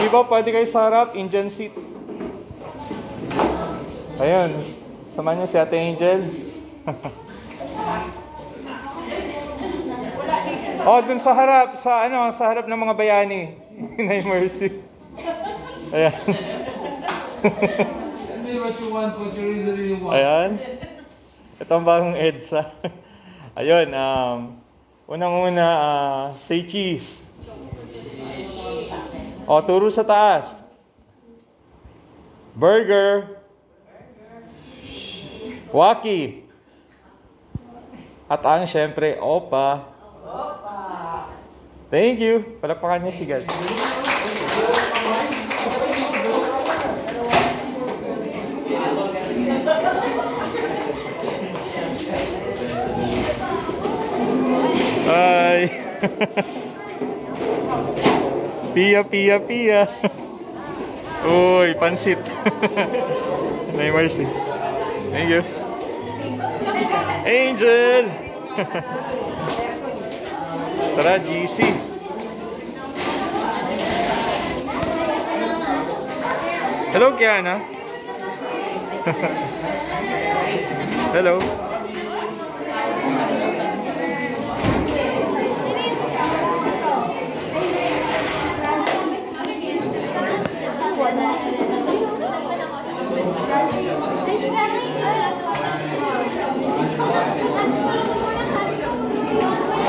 Sige po, pwede kayo sa harap, Indian seat. Ayun, samahan niyo si Ate Angel. Oh, dun sa harap, sa harap ng mga bayani. Nay Mercy. Ayan. Tell me what you want, what you really want. Ayan. Ito ang bagong EDSA. Ayun, unang-una, say cheese. O, turo sa taas. Burger. Waki. At ang syempre, opa. Thank you. Palakpakan niyo si God. Ay. Pia, pia, pia. Uy, pansit. Nay Mercy. Thank you. Angel. Tara, GC. Hello, Kiana. Hello.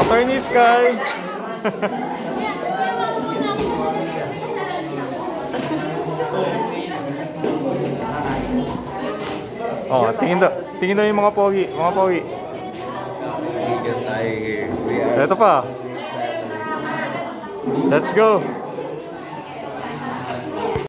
Attorney Sky. Oh, tingin daw yung mga pogi, Ito pa. Let's go.